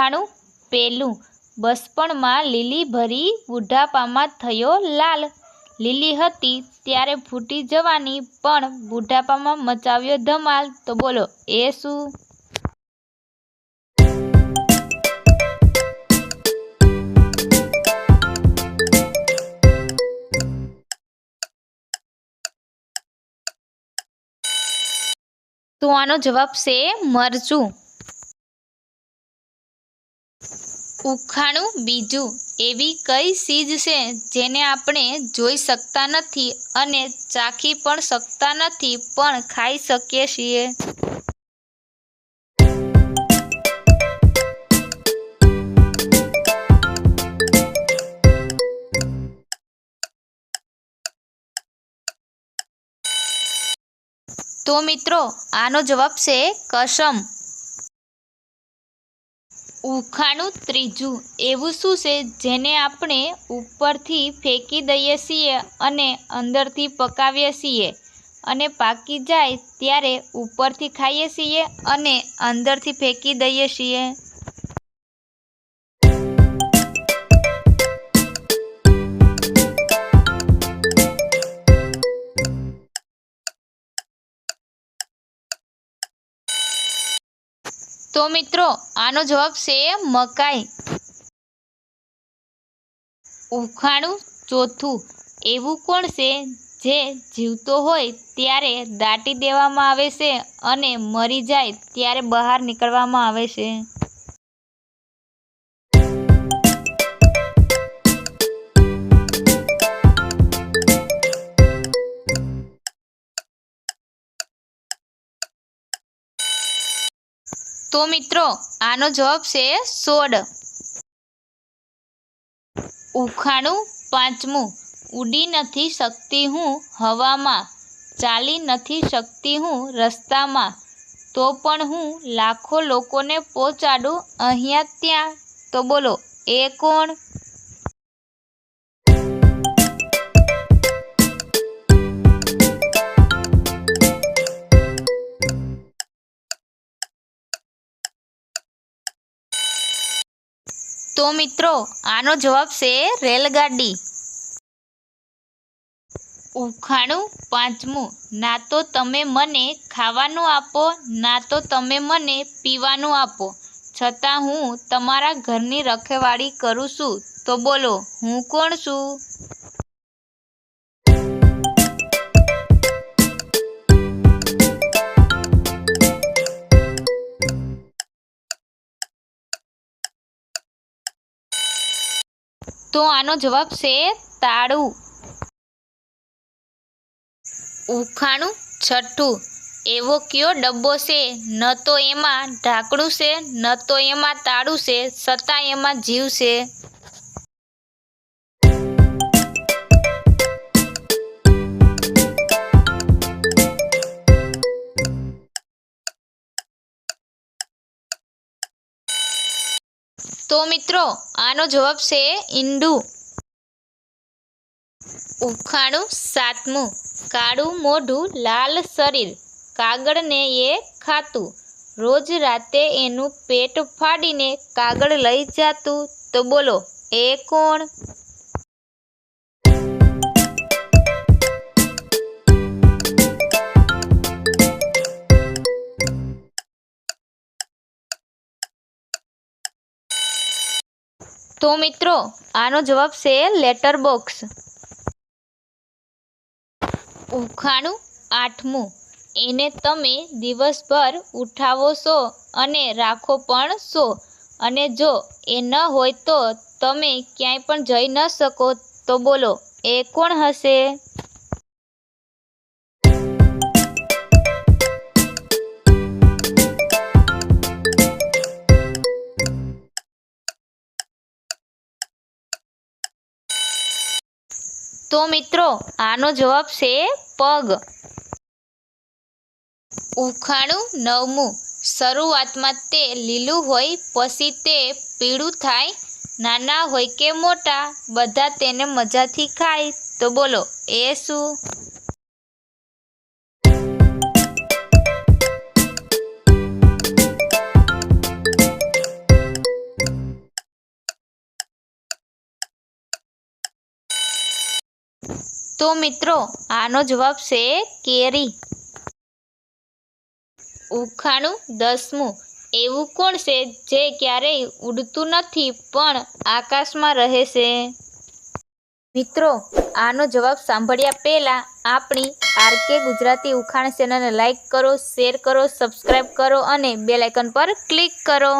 ઉખાણું પેલું, બચપણમાં લીલી ભરી બુઢાપામાં થયો લાલ। લીલી હતી ત્યારે ફૂટી જવાની, પણ બુઢાપામાં મચાવ્યો ધમાલ। તો બોલો એ શું? તો આનો જવાબ છે મરચું। ઉખાણું બીજું, એવી કઈ ચીજ છે જેને આપણે જોઈ શકતા નથી અને ચાખી પણ શકતા નથી, પણ ખાઈ શકીએ છીએ? તો મિત્રો આનો જવાબ છે કસમ। ઉખાણું ત્રીજું, એવું શું છે જેને આપણે ઉપરથી ફેંકી દઈએ છીએ અને અંદરથી પકાવીએ છીએ અને પાકી જાય ત્યારે ઉપરથી ખાઈએ છીએ અને અંદરથી ફેંકી દઈએ છીએ? તો મિત્રો આનો જવાબ છે મકાઈ। ઉખાણું ચોથું, એવું કોણ છે જે જીવતો હોય ત્યારે દાટી દેવામાં આવે છે અને મરી જાય ત્યારે બહાર નીકળવામાં આવે છે? તો મિત્રો આનો જવાબ છે સોડ। ઉખાણું પાંચમું, ઉડી નથી શકતી હું હવામાં, ચાલી નથી શકતી હું રસ્તામાં, તો પણ હું લાખો લોકોને પહોંચાડું અહીંયા ત્યાં। તો બોલો એ કોણ? તો મિત્રો આનો જવાબ છે રેલગાડી। ઉખાણું પાંચમું, ના તો તમે મને ખાવાનું આપો, ના તો તમે મને પીવાનું આપો, છતાં હું તમારા ઘરની રખેવાળી કરું છું। તો બોલો હું કોણ છું? તો આનો જવાબ છે તાળું। ઉખાણું છઠ્ઠું, એવો કયો ડબ્બો છે, ન તો એમાં ઢાંકણું છે, ન તો એમાં તાળું છે, છતાં એમાં જીવ છે? તો મિત્રો આનો જવાબ છે ઈંડું। ઉખાણું સાતમું, કાળું મોઢું લાલ શરીર, કાગળને એ ખાતું, રોજ રાતે એનું પેટ ફાડીને કાગળ લઈ જાતું। તો બોલો એ કોણ? તો મિત્રો આનો જવાબ છે લેટર બોક્સ। ઉખાણું આઠમું, એને તમે દિવસભર ઉઠાવો છો અને રાખો પણ છો, અને જો એ ન હોય તો તમે ક્યાંય પણ જઈ ન શકો। તો બોલો એ કોણ હશે? તો મિત્રો આનો જવાબ છે પગ। ઉખાણું નવમું, શરૂઆતમાં તે લીલું હોય પછી તે પીળું થાય, નાના હોય કે મોટા બધા તેને મજાથી ખાય। તો બોલો એ શું? તો મિત્રો આનો જવાબ છે કેરી। ઉખાણું 10મું એવું કોણ છે જે ક્યારેય ઉડતું નથી પણ આકાશમાં રહે છે? મિત્રો આનો જવાબ સાંભળ્યા પહેલાં આપણી આરકે ગુજરાતી ઉખાણ ચેનલને લાઈક કરો, શેર કરો, સબસ્ક્રાઈબ કરો અને બેલ આઇકન પર ક્લિક કરો।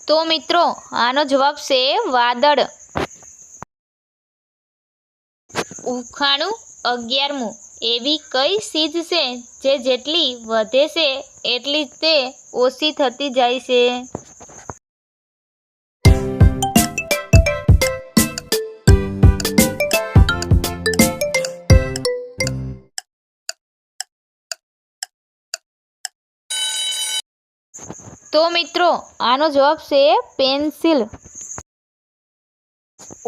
તો મિત્રો આનો જવાબ છે વાદળ। ઉખાણું 11મું એવી કઈ ચીજ છે જે જેટલી વધે છે એટલી તે ઓછી થતી જાય છે? તો મિત્રો આનો જવાબ છે પેન્સિલ।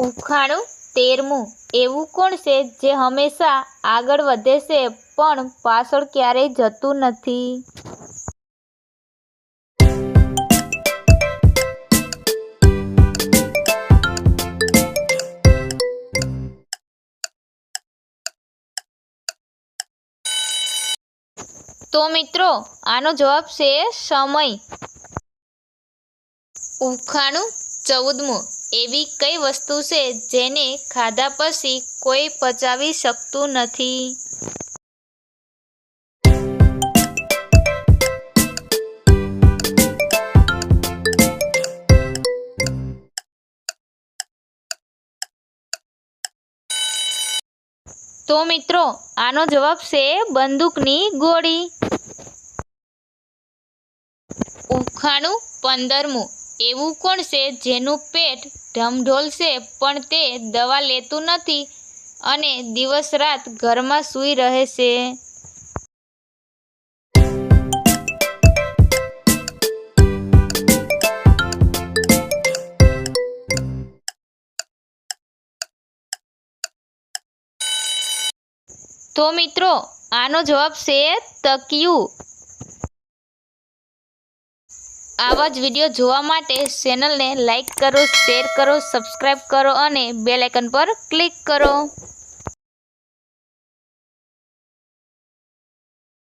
ઉખાણું 13મું એવું કોણ છે જે હંમેશા આગળ વધે છે પણ પાછળ ક્યારેય જતું નથી? તો મિત્રો આનો જવાબ છે સમય। ઉખાણું 14મું એવી કઈ વસ્તુ છે જેને ખાધા પછી કોઈ પચાવી શકતું નથી? તો મિત્રો આનો જવાબ છે બંદૂકની ગોળી। ઉખાણું 15મું એવું કોણ છે જેનું પેટ ઢમઢોલ છે પણ તે દવા લેતું નથી અને દિવસ રાત ઘરમાં સૂઈ રહે છે? તો મિત્રો આનો જવાબ છે તકિયું। આવા જ વિડીયો જોવા માટે ચેનલને લાઈક કરો, શેર કરો, સબસ્ક્રાઈબ કરો અને બેલ આઇકન પર ક્લિક કરો।